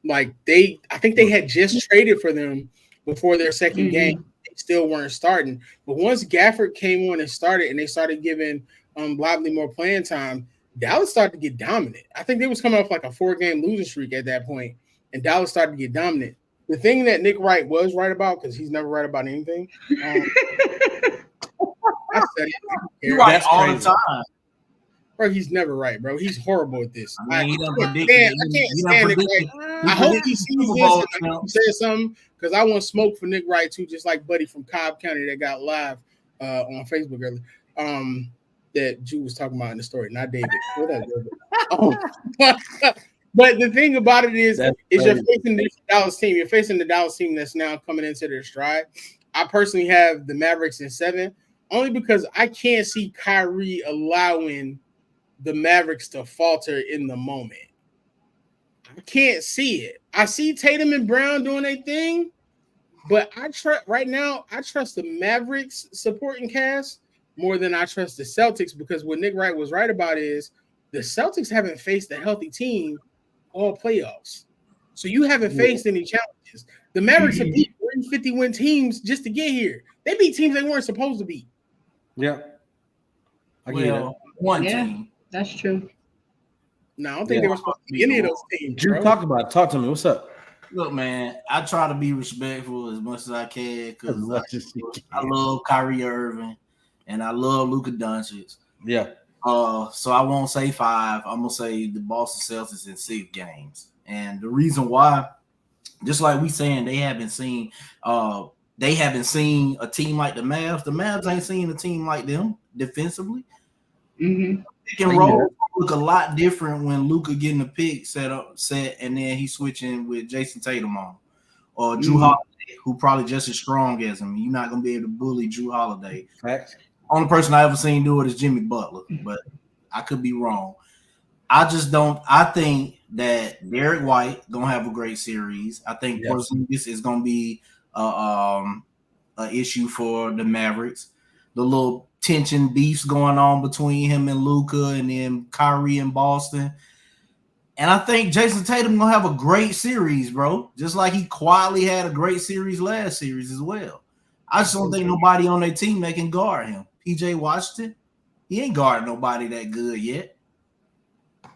Like I think they had just traded for them before their second game. They still weren't starting, but once Gafford came on and started, and they started giving Lively more playing time, Dallas started to get dominant. I think they was coming off like a 4-game losing streak at that point, and Dallas started to get dominant. The thing that Nick Wright was right about, because he's never right about anything. I said it.
You're right all the time.
Bro, he's never right, bro. He's horrible at this.
I can't stand Nick Wright.
I hope he sees this and he says something, because I want smoke for Nick Wright too, just like Buddy from Cobb County that got live on Facebook earlier. That Drew was talking about in the story, not David. But the thing about it is you're facing the Dallas team. You're facing the Dallas team that's now coming into their stride. I personally have the Mavericks in 7, only because I can't see Kyrie allowing the Mavericks to falter in the moment. I can't see it. I see Tatum and Brown doing their thing, but I trust the Mavericks supporting cast more than I trust the Celtics, because what Nick Wright was right about is the Celtics haven't faced a healthy team all playoffs. So you haven't faced any challenges. The Mavericks have beat 50-win teams just to get here. They beat teams they weren't supposed to beat.
Yeah.
One team.
That's true.
No, I don't think they were supposed to be any of those teams.
Drew, talk to me. What's up?
Look, man, I try to be respectful as much as I can because I love Kyrie Irving and I love Luka Doncic.
Yeah.
So I won't say 5. I'm gonna say the Boston Celtics in 6 games. And the reason why, just like we saying, they haven't seen a team like the Mavs. The Mavs ain't seen a team like them defensively. Pick and roll look a lot different when Luka getting the pick set, and then he's switching with Jason Tatum on, or Drew Holiday, who probably just as strong as him. You're not gonna be able to bully Drew Holiday.
Facts.
Only person I ever seen do it is Jimmy Butler, but I could be wrong. I just don't. I think that Derek White gonna have a great series. I think Porzingis is gonna be an issue for the Mavericks. The little tension beefs going on between him and Luka, and then Kyrie and Boston. And I think Jason Tatum gonna have a great series, bro. Just like he quietly had a great series last series as well. I just don't think nobody on their team that can guard him. PJ Washington, he ain't guarding nobody that good yet.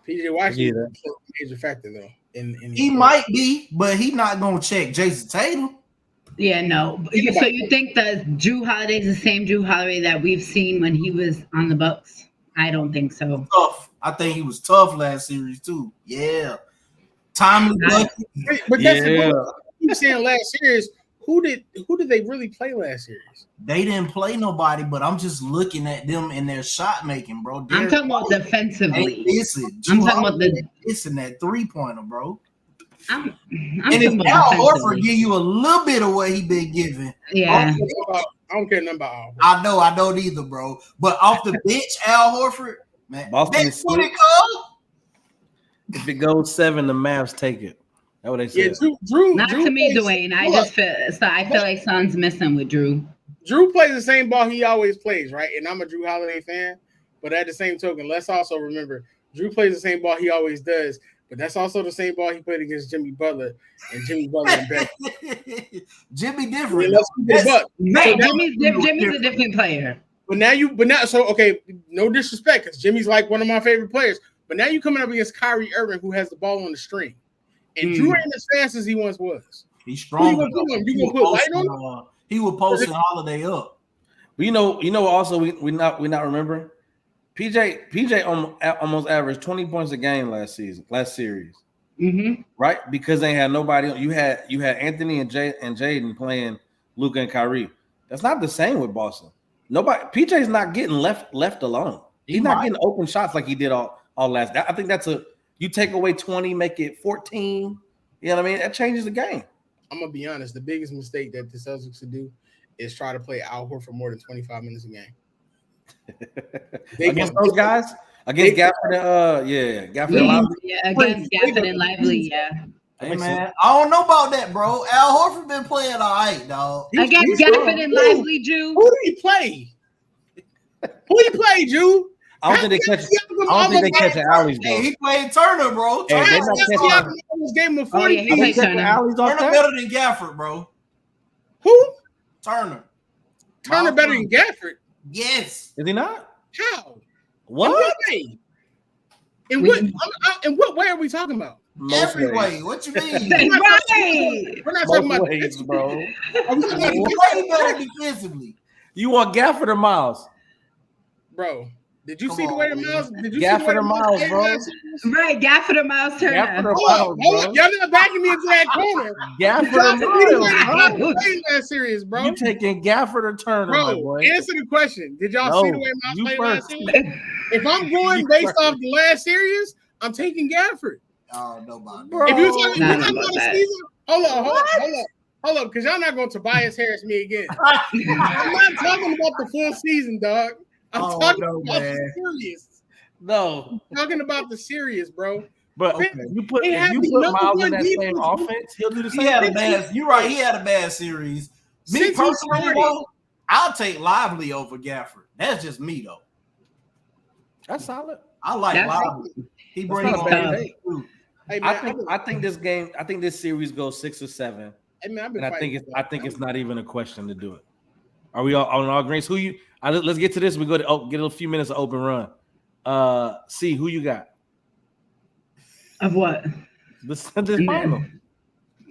PJ Washington is a major factor though.
He might be, but he's not gonna check Jason Tatum.
Yeah, no. So you think that Drew Holiday is the same Drew Holiday that we've seen when he was on the Bucks? I don't think so.
Tough. I think he was tough last series too. Yeah. Timely bucket.
But that's what you saying last series. who did they really play last series?
They didn't play nobody, but I'm just looking at them and their shot making, bro.
I'm talking about defensively.
I'm
talking about
listen that 3-pointer, bro.
I'm
and if Al Horford give you a little bit of what he been giving,
yeah.
I don't care nothing about Al Horford.
I know, I don't either, bro. But off the bench, Al Horford, man,
Boston
when it goes.
If it goes 7, the Mavs take it. That's what they said.
Yeah, Drew
Not to me, Dwayne. I feel like something's missing with Drew.
Drew plays the same ball he always plays, right? And I'm a Drew Holiday fan, but at the same token, let's also remember Drew plays the same ball he always does. But that's also the same ball he played against Jimmy Butler and Jimmy Butler and Beck.
Jimmy different.
Jimmy's a different player.
But now, so okay, no disrespect, because Jimmy's like one of my favorite players. But now you coming up against Kyrie Irving, who has the ball on the string, and Drew ain't as fast as he once was.
He's strong.
You gonna put light on?
He was posting Holiday up.
But you know. Also, we not remembering. PJ almost averaged 20 points a game last series, right? Because they had nobody. You had Anthony and Jaden playing Luka and Kyrie. That's not the same with Boston. PJ's not getting left alone. He's not getting open shots like he did all last. I think you take away 20, make it 14. You know what I mean? That changes the game.
I'm gonna be honest. The biggest mistake that the Celtics should do is try to play Al Horford for more than 25 minutes a game.
Against those guys, against Gafford, Gafford and Lively.
Yeah, against Gafford and Lively, yeah.
Hey man, I don't know about that, bro. Al Horford been playing all right, dog.
Against Gafford and Lively, Jew.
Who did he play? Jew?
I don't think they catch alleys, bro.
Hey, he played Turner, bro.
Hey,
Turner
game of 40.
He played Turner.
Turner better than Gafford, bro.
Who?
Turner
better than Gafford?
Yes.
Is he not?
How?
What?
In what way are we talking about?
Every way. What you mean?
We're not talking about
ways, bro.
Are we talking about
way better defensively?
You want Gafford or Miles?
Bro, did you see the way the Miles? Did you
Gafford
see the way
or Miles, bro?
Right, Gafford or Miles Turner.
Gafford or
Hold
Miles,
on.
bro?
Y'all not backing me into that corner.
Gafford or Miles, bro?
Last series, bro.
You taking Gafford or Turner, my boy?
Answer the question. Did y'all see the way Miles played last series? If I'm going based off the last series, I'm taking Gafford.
Oh, nobody.
If you're talking about the season, hold up, because y'all not going to Tobias Harris me again. I'm not talking about the full season, dog. I'm talking about the series.
No,
I'm talking about the series, bro.
But okay, you put Miles in that same offense, he'll do the same.
You're right. He had a bad series. Me personally, though, I'll take Lively over Gafford. That's just me, though.
That's solid.
I like Lively. He brings on.
Hey, man,
I think this series goes 6 or 7.
Hey, man,
I think it's not even a question to do it. Are we all on all greens? Let's get to this. We go to get a few minutes of open run. See who you got.
Of what?
This final.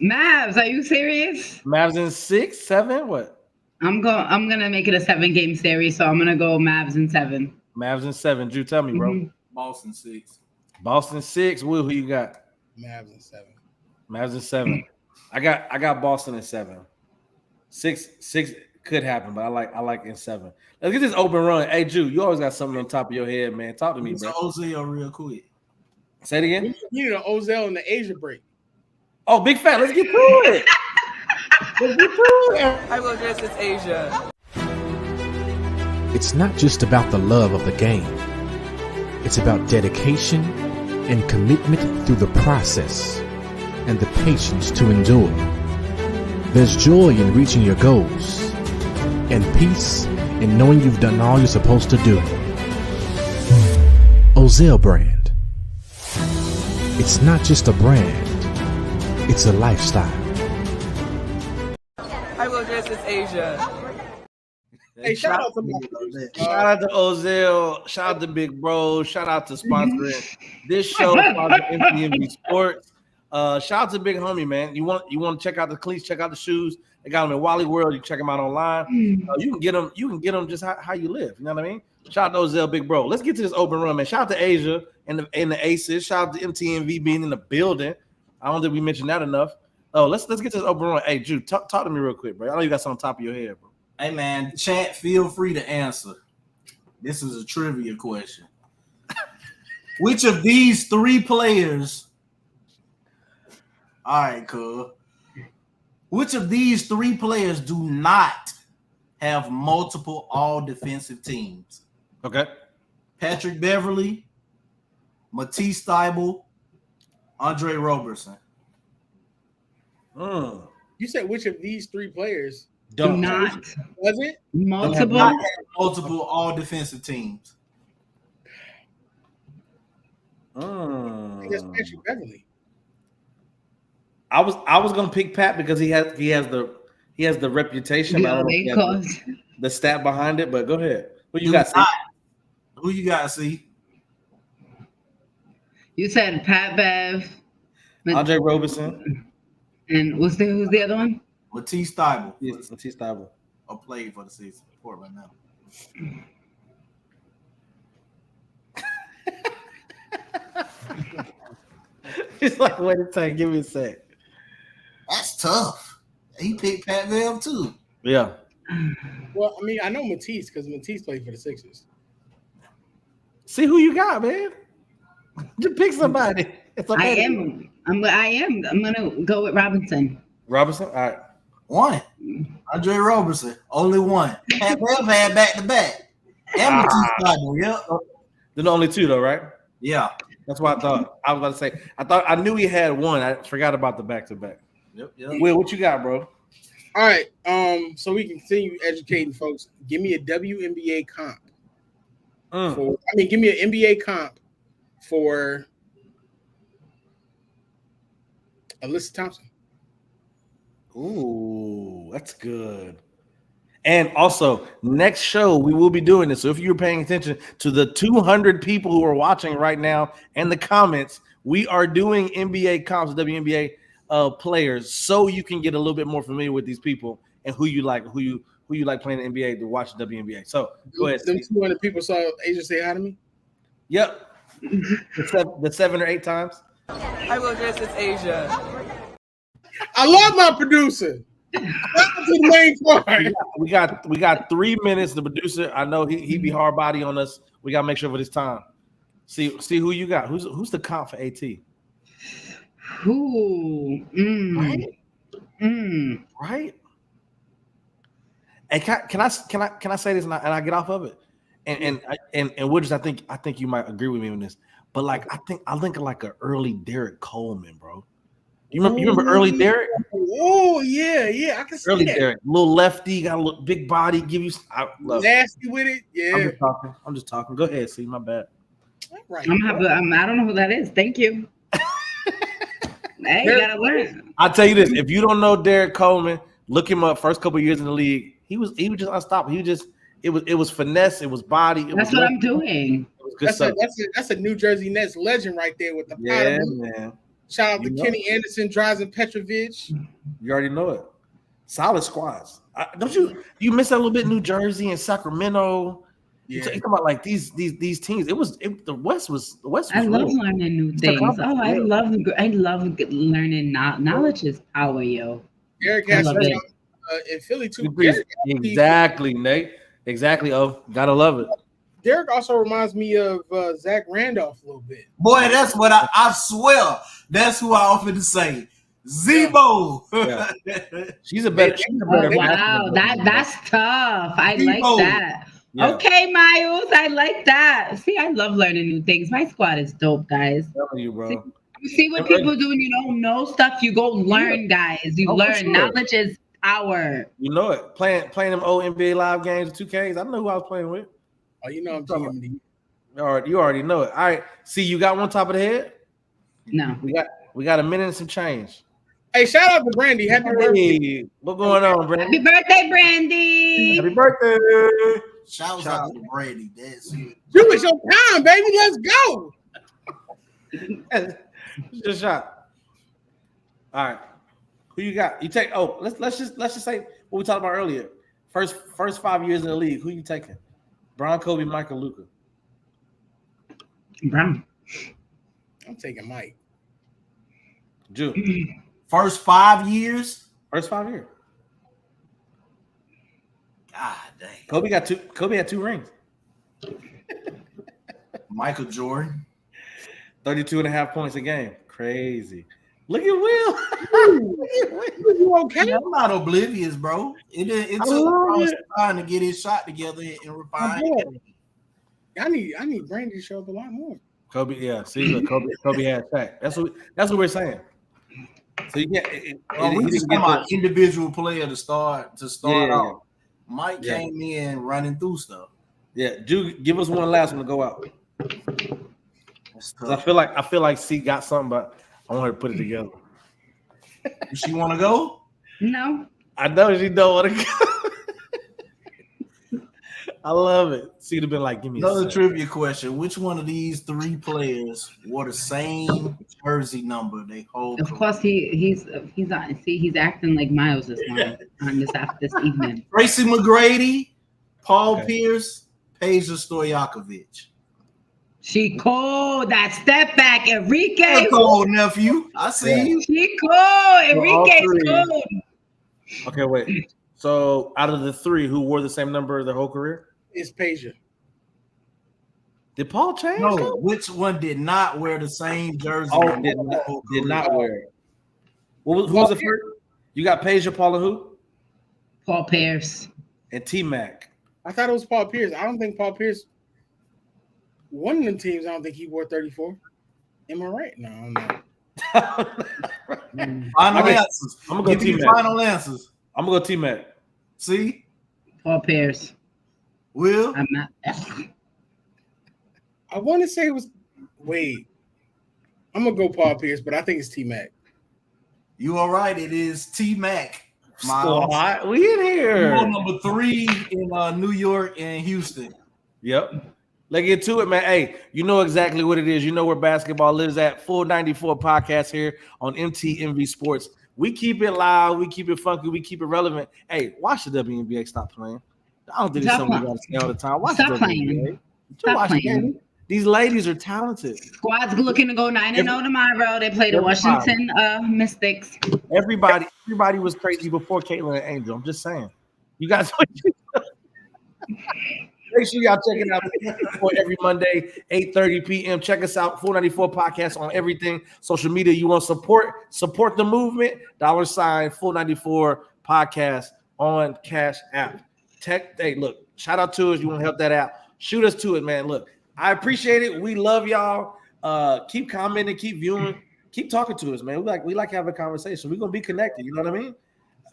Mavs, are you serious?
Mavs in 6, 7. What?
I'm gonna make it a 7-game series, so I'm gonna go Mavs in 7.
Mavs in 7. Drew, tell me, bro.
Boston 6.
Boston 6. Will, who you got?
Mavs in 7.
Mavs in 7. I got Boston in 7. 6 could happen, but I like in 7. Let's get this open run. Hey, Drew, you always got something on top of your head, man. Talk to me, bro.
Ozil real quick.
Say it again.
You know, Ozil in the Asia break.
Oh, big fat. Let's get to it.
I will dress as Asia.
It's not just about the love of the game. It's about dedication and commitment through the process and the patience to endure. There's joy in reaching your goals and peace in knowing you've done all you're supposed to do. Ozil brand. It's not just a brand, it's a lifestyle.
I will dress as Asia.
Hey, shout out to
Ozil. Shout out to Big Bro. Shout out to sponsoring this show, MTV Sports. Shout out to Big Homie, man. You want to check out the cleats, check out the shoes. They got them in Wally World. You can check them out online. You can get them. You can get them just how you live. You know what I mean? Shout out to Ozil, Big Bro. Let's get to this open run, man. Shout out to Asia and the Aces. Shout out to MTV being in the building. I don't think we mentioned that enough. Oh, let's get to this open run. Hey, Drew, talk to me real quick, bro. I know you got something on top of your head, bro.
Hey, man, chat, feel free to answer. This is a trivia question. Which of these three players? All right, cool. Which of these three players do not have multiple all-defensive teams?
Okay.
Patrick Beverly, Matisse Thybulle, Andre Roberson.
You said which of these three players?
Do not.
Was it?
Multiple.
Not have multiple all-defensive teams.
I guess Patrick Beverly.
I was gonna pick Pat because he has the reputation.
Yo, they close.
The stat behind it, but go ahead. Who you got?
Who you got? See,
You said Pat Bev,
Andre Roberson,
and who's the other one?
Matisse Thybulle.
Yes, Matisse Thybulle.
Or played for the season. Portland now.
He's like, wait a second, give me a sec.
That's tough. He picked Pat Bev too.
Yeah.
Well, I mean, I know Matisse because Matisse played for the Sixers.
See who you got, man. Just pick somebody. It's okay.
I'm gonna go with Robinson.
Robinson? All right.
One. Andre Roberson. Only one. Pat Bev had back to back. And Matisse Thybulle. Yep.
They're the only two, though, right?
Yeah.
That's what I thought. I was about to say. I knew he had one. I forgot about the back to back.
Yep.
Will, what you got, bro?
All right. So we can continue educating folks. Give me a WNBA comp. Give me an NBA comp for Alyssa Thompson.
Ooh, that's good. And also, next show, we will be doing this. So if you're paying attention to the 200 people who are watching right now and the comments, we are doing NBA comps, WNBA players, so you can get a little bit more familiar with these people and who you like playing the NBA to watch the WNBA. So go ahead.
Them 200 people saw Asia say hi to me?
Yep. the 7 or 8 times.
I will dress as Asia.
I love my producer. Welcome to the main part.
We got 3 minutes. The producer, I know he be hard body on us. We gotta make sure for this time. See who you got. Who's the comp for AT? Right. And can I say this and I get off of it? And Wooders, I think you might agree with me on this. But like I think like an early Derek Coleman, bro. You remember early Derek?
Oh yeah, I can see
early
that.
Derek, little lefty, got a little big body, give you
nasty with it. Yeah,
I'm just talking. Go ahead, see my bad.
Right.
I don't know who that is. Thank you. Hey, you gotta learn.
I'll tell you this: if you don't know Derek Coleman, look him up. First couple years in the league, he was just unstoppable. It was finesse, it was body.
That's what I'm doing.
It was good stuff.
That's a New Jersey Nets legend right there with the powder.
Man.
Shout out to Kenny Anderson, Drazen Petrovic.
You already know it. Solid squads. Don't you miss that a little bit? New Jersey and Sacramento. Yeah. You're talking about like these teams. The West was.
I love learning new things. Oh, I love learning. Knowledge is power, yo.
Derek has in Philly too.
Exactly, Nate. Exactly. Oh, gotta love it.
Derek also reminds me of Zach Randolph a little bit.
Boy, that's what I swear. That's who I often to say. Zebo.
Yeah. She's a better.
Wow, that's tough. I like that. Yeah. Okay, Miles, I like that. See, I love learning new things. My squad is dope, guys.
I'm telling you, bro.
See what people do when you don't know stuff. You go learn, guys. You learn. Sure. Knowledge is power.
You know it. Playing them old NBA live games, 2Ks. I know who I was playing with.
Oh, you know I'm talking
about. You already know it. All right. See, you got one top of the head?
No.
We got a minute and some change.
Hey, shout out to Brandy. Happy birthday.
What's going on, Brandy?
Happy birthday, Brandy.
Happy birthday.
Shout out to Brandy. That's it.
You it's your time, baby. Let's go.
Just shot. All right. Who you got? You take let's just say what we talked about earlier. First 5 years in the league, who you taking? Bron, Kobe, Michael, Luka.
Bron.
I'm taking Mike.
Drew.
First 5 years.
First 5 years.
God dang.
Kobe had 2 rings.
Michael Jordan.
32.5 points a game. Crazy. Look at Will.
You okay?
I'm not oblivious, bro. It took Carlos time to get his shot together and refine.
I need Brandon to show up a lot more.
Kobe, yeah. See, look, Kobe had Shaq. That's what we're saying. So you can't.
We just talking about individual player to start off. Mike
Yeah.
came in running through stuff.
Yeah, give us one last one to go out. I feel like C got something, but I want her to put it together.
Does she want to go?
No.
I know she don't want to go. I love it. She'd have been like, give me
Another trivia question. Which one of these 3 players wore the same jersey number they hold?
Of course, he's on. See, he's acting like Miles this morning on this evening.
Tracy McGrady, Paul Pierce, Peja Stojakovic.
She cold. That step back, Enrique.
Cold nephew. I see you.
She cold. Enrique's cold.
Okay, wait. So out of the 3 who wore the same number their whole career,
It's Peja.
did Paul change?
No, which one did not wear the same jersey?
Oh, did not wear it. Who was the first? You got Peja, Paul, and who?
Paul Pierce.
And T-Mac.
I thought it was Paul Pierce. I don't think Paul Pierce. One of them teams, I don't think he wore 34. Am I right? No, I'm not.
Final answers.
I'm gonna go
Give me
T-Mac.
final answers.
I'm gonna go T-Mac.
See?
Paul Pierce.
Will?
I'm not.
I want to say it was. Wait. I'm going to go Paul Pierce, but I think it's T-Mac.
You all right? It is T-Mac.
Squad. We in here.
Number 3 in New York and Houston.
Yep. Let's get to it, man. Hey, you know exactly what it is. You know where basketball lives at. Full 94 podcast here on MTMV Sports. We keep it loud. We keep it funky. We keep it relevant. Hey, watch the WNBA stop playing. I don't think it's something we got to say all the time. Watch
Stop
the
playing.
WNBA.
Stop playing.
These ladies are talented.
Squad's looking to go 9-0 tomorrow. They play the Washington Mystics.
Everybody was crazy before Caitlin and Angel. I'm just saying. You guys make sure y'all check it out every Monday, 8:30 p.m. Check us out, 494 Podcast on everything. Social media. You want support the movement, $, 494 Podcast on Cash App. Hey, look, shout out to us. You want to help that out? Shoot us to it, man. Look, I appreciate it. We love y'all. Keep commenting, keep viewing, keep talking to us, man. We like having a conversation. We're gonna be connected. You know what I mean?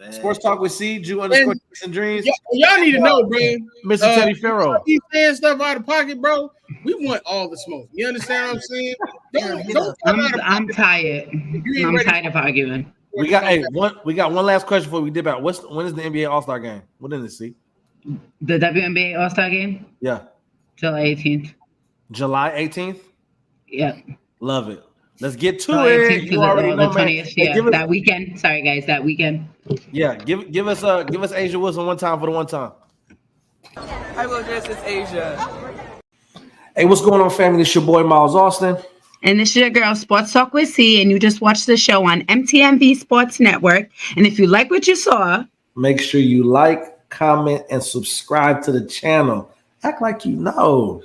Sports Talk with C, Jew _ and Dreams.
Y'all need to know, bro.
Mr. Teddy Farrow.
He's saying stuff out of pocket, bro. We want all the smoke. You understand what I'm saying?
I'm tired. I'm tired of arguing.
We got one last question before we dip out. When is the NBA All-Star game? What is it, C?
The WNBA All-Star game?
Yeah.
July 18th.
July 18th?
Yeah.
Love it. Let's get to
July
it.
18th to the 20th. Yeah, that weekend. Sorry, guys, that weekend.
Yeah, give us Asia Wilson one time for the one time.
I will dress as Asia.
Hey, what's going on, family? It's your boy Miles Austin.
And this is your girl, Sports Talk with C, and you just watched the show on MTMV Sports Network. And if you like what you saw,
make sure you like, comment, and subscribe to the channel. Act like you know.